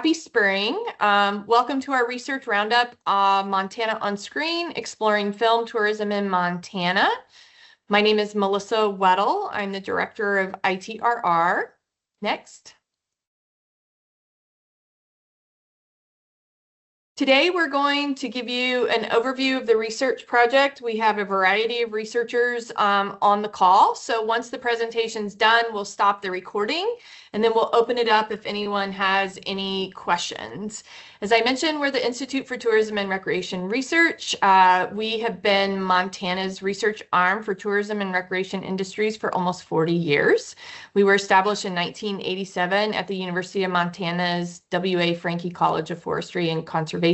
Happy spring. Welcome to our research roundup, Montana on Screen, exploring film tourism in Montana. My name is Melissa Weddle. I'm the director of ITRR. Next. Today, we're going to give you an overview of the research project. We have a variety of researchers on the call. So once the presentation's done, we'll stop the recording and then we'll open it up if anyone has any questions. As I mentioned, we're the Institute for Tourism and Recreation Research. We have been Montana's research arm for tourism and recreation industries for almost 40 years. We were established in 1987 at the University of Montana's W.A. Franke College of Forestry and Conservation.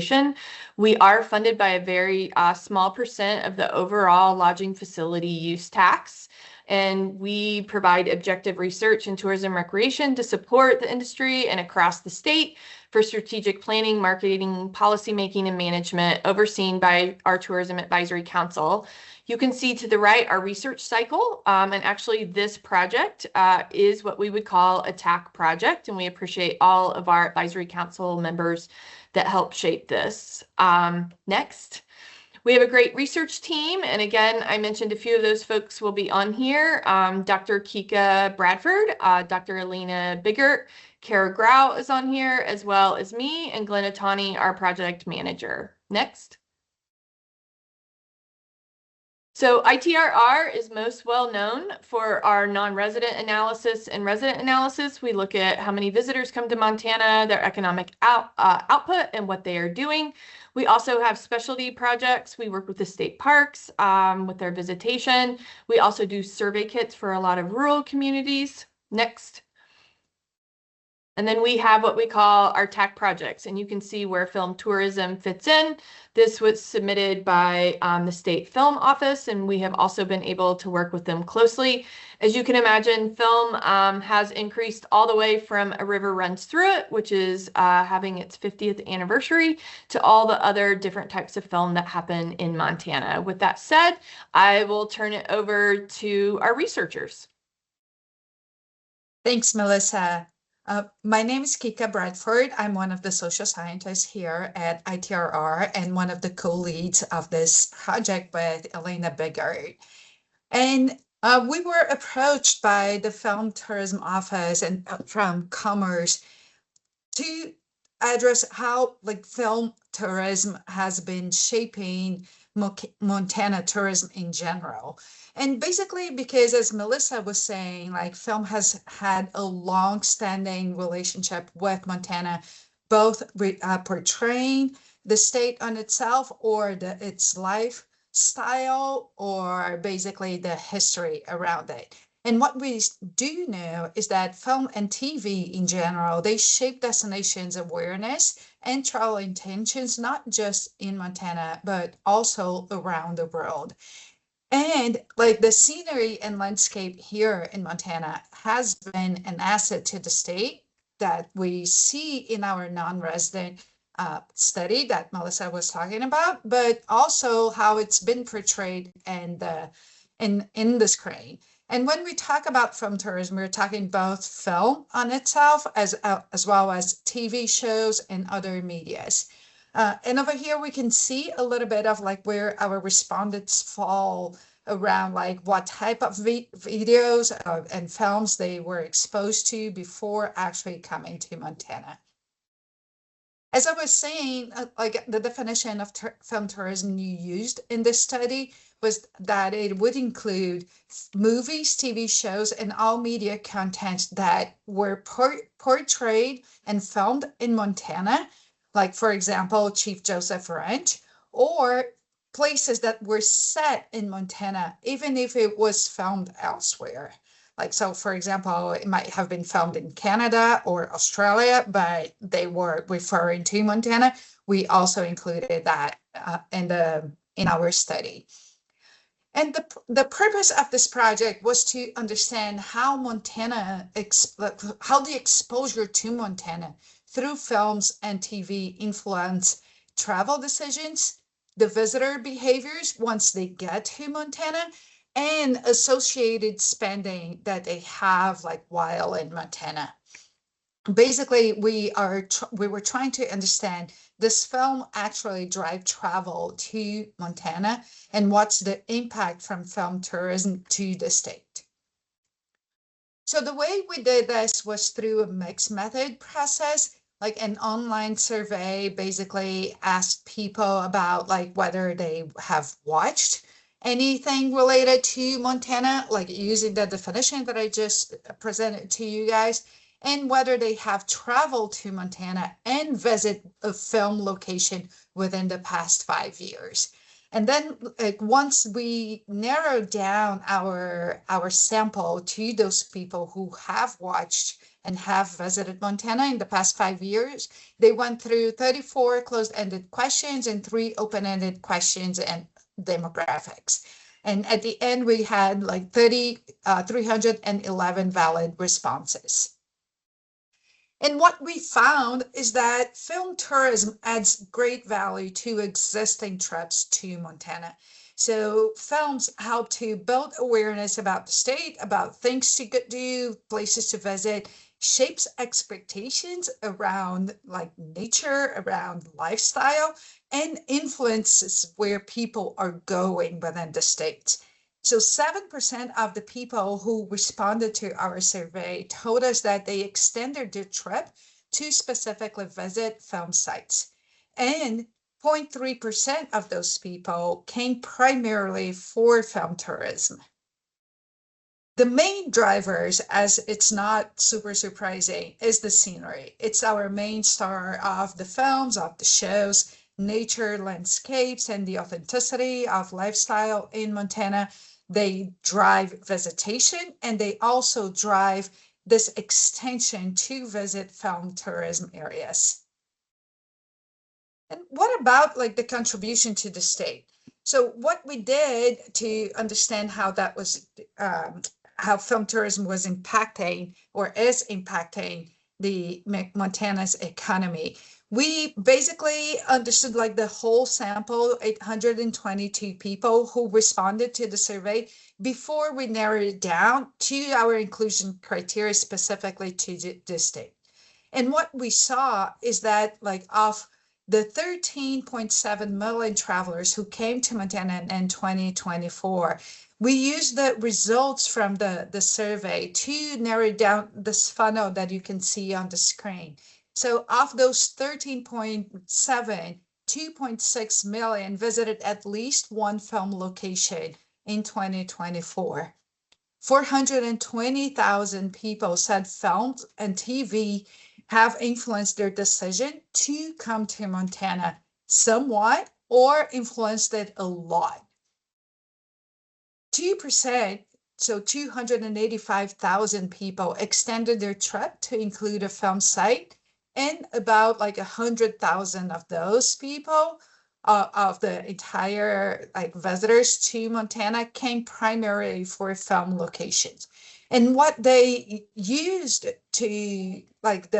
We are funded by a very small percent of the overall lodging facility use tax. And we provide objective research in tourism recreation to support the industry and across the state for strategic planning, marketing, policymaking, and management overseen by our Tourism Advisory Council. You can see to the right our research cycle, and actually this project is what we would call a TAC project, and we appreciate all of our Advisory Council members that help shape this. Next. We have a great research team, and again, I mentioned a few of those folks will be on here. Dr. Kika Bradford, Dr. Alina Biggert, Kara Grau is on here, as well as me, and Glenn Otani, our project manager. Next. So ITRR is most well known for our non-resident analysis and resident analysis. We look at how many visitors come to Montana, their economic output, and what they are doing. We also have specialty projects. We work with the state parks with their visitation. We also do survey kits for a lot of rural communities. Next. And then we have what we call our TAC projects, and you can see where film tourism fits in. This was submitted by the State Film Office, and we have also been able to work with them closely. As you can imagine, film has increased all the way from A River Runs Through It, which is having its 50th anniversary, to all the other different types of film that happen in Montana. With that said, I will turn it over to our researchers. Thanks, Melissa. My name is Kika Bradford. I'm one of the social scientists here at ITRR and one of the co-leads of this project with Alina Biggert. And we were approached by the Film Tourism Office and from Commerce to address how film tourism has been shaping Montana tourism in general. And basically because, as Melissa was saying, film has had a long-standing relationship with Montana, both portraying the state on itself or its lifestyle or basically the history around it. And what we do know is that film and TV in general, they shape destinations awareness and travel intentions, not just in Montana, but also around the world. And the scenery and landscape here in Montana has been an asset to the state that we see in our non-resident study that Melissa was talking about, but also how it's been portrayed in the screen. And when we talk about film tourism, we're talking both film on itself as well as TV shows and other medias. And over here, we can see a little bit of where our respondents fall around what type of videos and films they were exposed to before actually coming to Montana. As I was saying, the definition of film tourism you used in this study was that it would include movies, TV shows, and all media content that were portrayed and filmed in Montana, for example, Chief Joseph Ranch, or places that were set in Montana, even if it was filmed elsewhere. So for example, it might have been filmed in Canada or Australia, but they were referring to Montana. We also included that in our study. And the purpose of this project was to understand how the exposure to Montana through films and TV influence travel decisions, the visitor behaviors once they get to Montana, and associated spending that they have while in Montana. basically we were trying to understand, this film actually drive travel to Montana, and what's the impact from film tourism to the state. So the way we did this was through a mixed method process, like an online survey, basically asked people about like whether they have watched anything related to Montana, like using the definition that I just presented to you guys, and whether they have traveled to Montana and visit a film location within the past 5 years. And then like once we narrowed down our sample to those people who have watched and have visited Montana in the past 5 years, they went through 34 closed-ended questions and 3 open-ended questions and demographics. And at the end, we had like 311 valid responses. And what we found is that film tourism adds great value to existing trips to Montana. So films help to build awareness about the state, about things to do, places to visit, shapes expectations around like nature, around lifestyle, and influences where people are going within the state. So 7% of the people who responded to our survey told us that they extended their trip to specifically visit film sites. And 0.3% of those people came primarily for film tourism. The main drivers, as it's not super surprising, is the scenery. It's our main star of the films, of the shows, nature, landscapes, and the authenticity of lifestyle in Montana. They drive visitation, and they also drive this extension to visit film tourism areas. And what about like the contribution to the state? So what we did to understand how that was, how film tourism was impacting or is impacting the Montana's economy, we basically understood like the whole sample, 822 people who responded to the survey, before we narrowed it down to our inclusion criteria specifically to the state. And what we saw is that like of the 13.7 million travelers who came to Montana in 2024, we used the results from the survey to narrow down this funnel that you can see on the screen. So of those 13.7, 2.6 million visited at least one film location in 2024. 420,000 people said films and TV have influenced their decision to come to Montana somewhat or influenced it a lot. 2%, so 285,000 people extended their trip to include a film site, and about like 100,000 of those people of the entire like visitors to Montana came primarily for film locations. And what they used to like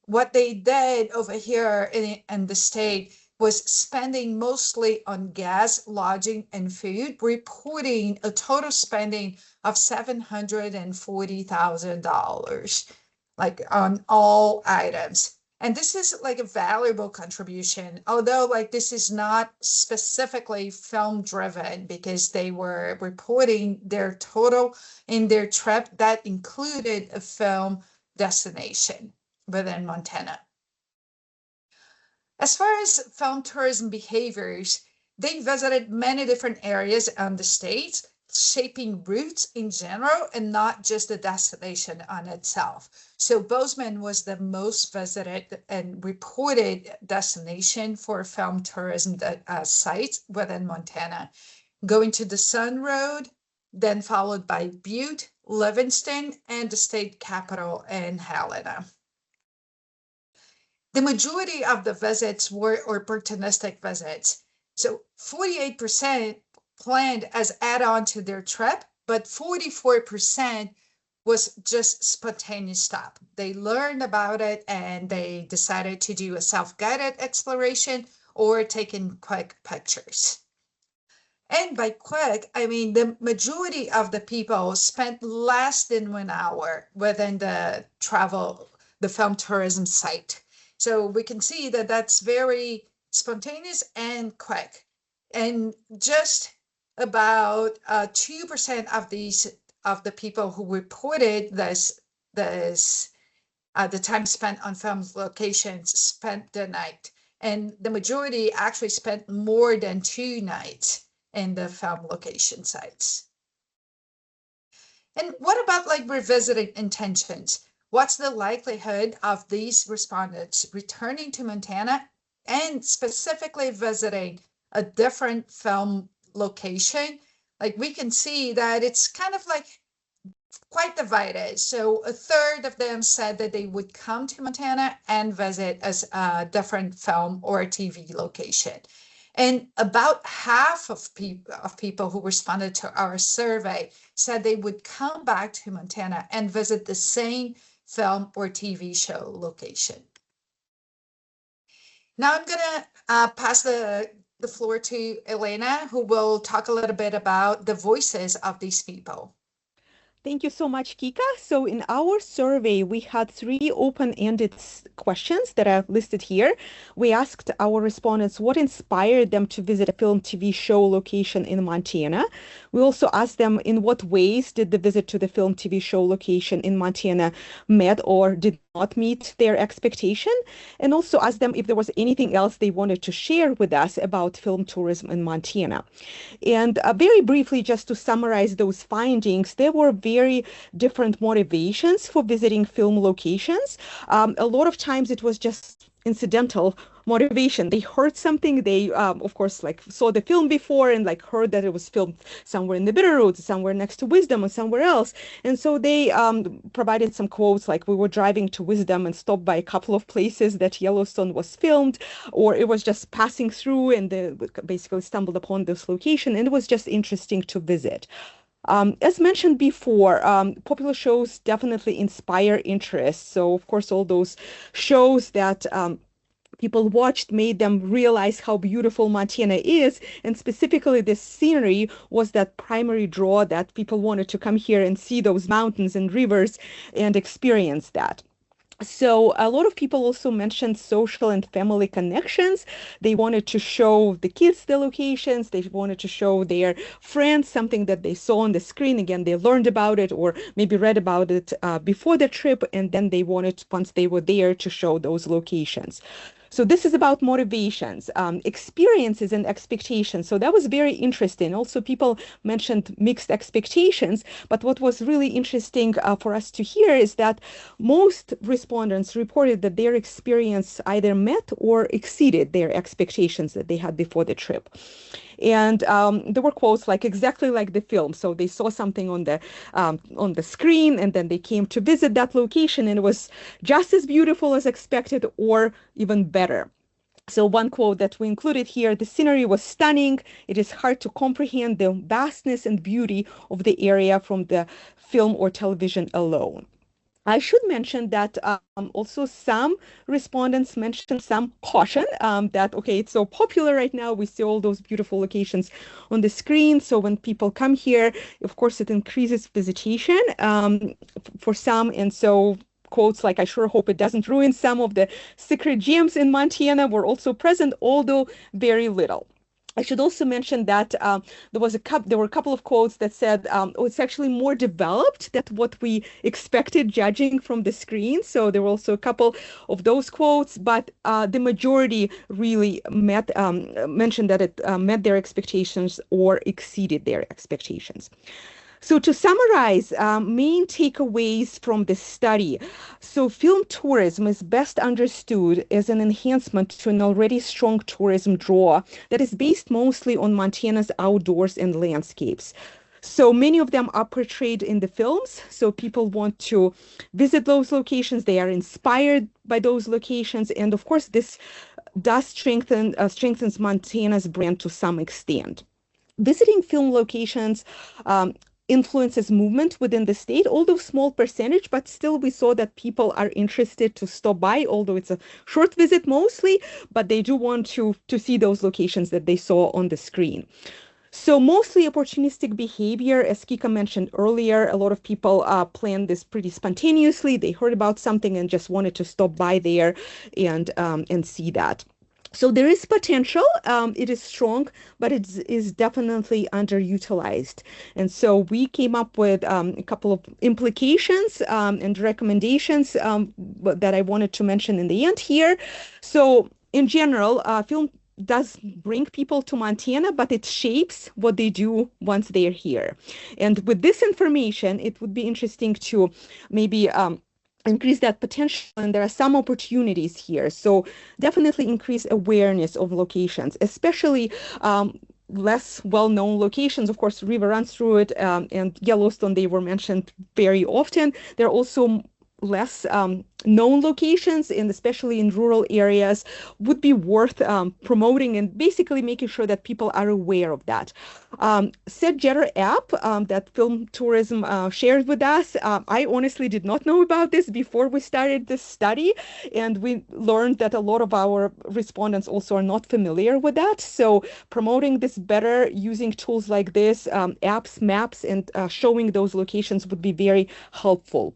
what they did over here in the state was spending mostly on gas, lodging, and food, reporting a total spending of $740,000, like on all items. And this is like a valuable contribution, although like this is not specifically film driven, because they were reporting their total in their trip that included a film destination within Montana. As far as film tourism behaviors, they visited many different areas on the state, shaping routes in general and not just the destination on itself. So Bozeman was the most visited and reported destination for film tourism sites within Montana, going to the Sun Road, then followed by Butte, Livingston, and the state capital in Helena. The majority of the visits were opportunistic visits. So 48% planned as add-on to their trip, but 44% was just spontaneous stop. They learned about it and they decided to do a self-guided exploration or taking quick pictures. And by quick, I mean the majority of the people spent less than 1 hour within the film tourism site. So we can see that that's very spontaneous and quick. And just about 2% of the people who reported this the time spent on film locations spent the night, and the majority actually spent more than 2 nights in the film location sites. And what about like revisiting intentions? What's the likelihood of these respondents returning to Montana and specifically visiting a different film location? Like we can see that it's kind of like quite divided. So a third of them said that they would come to Montana and visit as a different film or a TV location. And about half of people who responded to our survey said they would come back to Montana and visit the same film or TV show location. Now I'm gonna pass the floor to Elena, who will talk a little bit about the voices of these people. Thank you so much, Kika. So in our survey, we had three open-ended questions that are listed here. We asked our respondents what inspired them to visit a film TV show location in Montana. We also asked them in what ways did the visit to the film TV show location in Montana met or did not meet their expectation, and also asked them if there was anything else they wanted to share with us about film tourism in Montana. And very briefly, just to summarize those findings, there were very different motivations for visiting film locations. A lot of times it was just incidental motivation. They heard something, they of course like saw the film before and like heard that it was filmed somewhere in the Bitterroots, somewhere next to Wisdom or somewhere else. And so they provided some quotes like we were driving to Wisdom and stopped by a couple of places that Yellowstone was filmed, or it was just passing through and they basically stumbled upon this location and it was just interesting to visit. As mentioned before, popular shows definitely inspire interest. So, of course, all those shows that people watched made them realize how beautiful Montana is. And specifically, this scenery was that primary draw that people wanted to come here and see those mountains and rivers and experience that. So a lot of people also mentioned social and family connections. They wanted to show the kids the locations. They wanted to show their friends something that they saw on the screen. Again, they learned about it or maybe read about it before the trip, and then they wanted, once they were there, to show those locations. So this is about motivations, experiences and expectations. So that was very interesting. Also, people mentioned mixed expectations, but what was really interesting for us to hear is that most respondents reported that their experience either met or exceeded their expectations that they had before the trip. And there were quotes like exactly like the film. So they saw something on the screen, and then they came to visit that location, and it was just as beautiful as expected, or even better. So one quote that we included here, the scenery was stunning. It is hard to comprehend the vastness and beauty of the area from the film or television alone. I should mention that also some respondents mentioned some caution that, okay, it's so popular right now. We see all those beautiful locations on the screen. So when people come here, of course, it increases visitation for some. And so quotes like, I sure hope it doesn't ruin some of the secret gems in Montana were also present, although very little. I should also mention that there were a couple of quotes that said, oh, it's actually more developed than what we expected judging from the screen. So there were also a couple of those quotes, but the majority really mentioned that it met their expectations or exceeded their expectations. So to summarize, main takeaways from this study. So film tourism is best understood as an enhancement to an already strong tourism draw that is based mostly on Montana's outdoors and landscapes. So many of them are portrayed in the films. So people want to visit those locations. They are inspired by those locations. And of course, this does strengthens Montana's brand to some extent. Visiting film locations influences movement within the state, although small percentage, but still we saw that people are interested to stop by, although it's a short visit mostly, but they do want to see those locations that they saw on the screen. So mostly opportunistic behavior, as Kika mentioned earlier, a lot of people plan this pretty spontaneously. They heard about something and just wanted to stop by there and see that. So there is potential. It is strong, but it is definitely underutilized. And so we came up with a couple of implications and recommendations that I wanted to mention in the end here. So in general, film does bring people to Montana, but it shapes what they do once they're here. And with this information, it would be interesting to maybe increase that potential, and there are some opportunities here. So definitely increase awareness of locations, especially less well-known locations. Of course, river runs through it, and Yellowstone, they were mentioned very often. There are also less known locations, and especially in rural areas, would be worth promoting and basically making sure that people are aware of that. Set app that Film Tourism shared with us, I honestly did not know about this before we started this study, and we learned that a lot of our respondents also are not familiar with that. So promoting this better, using tools like this, apps, maps, and showing those locations would be very helpful.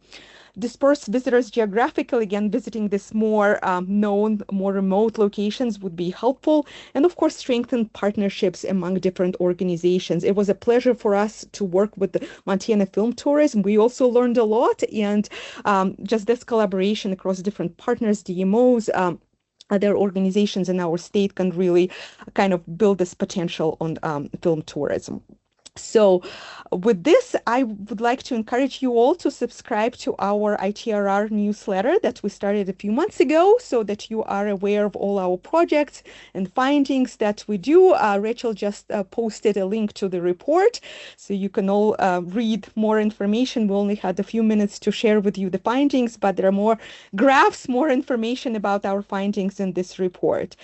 Disperse visitors geographically, again, visiting this more known, more remote locations would be helpful. And of course, strengthen partnerships among different organizations. It was a pleasure for us to work with the Montana Film Tourism. We also learned a lot, and just this collaboration across different partners, DMOs, other organizations in our state can really kind of build this potential on film tourism. So with this, I would like to encourage you all to subscribe to our ITRR newsletter that we started a few months ago so that you are aware of all our projects and findings that we do. Rachel just posted a link to the report, so you can all read more information. We only had a few minutes to share with you the findings, but there are more graphs, more information about our findings in this report.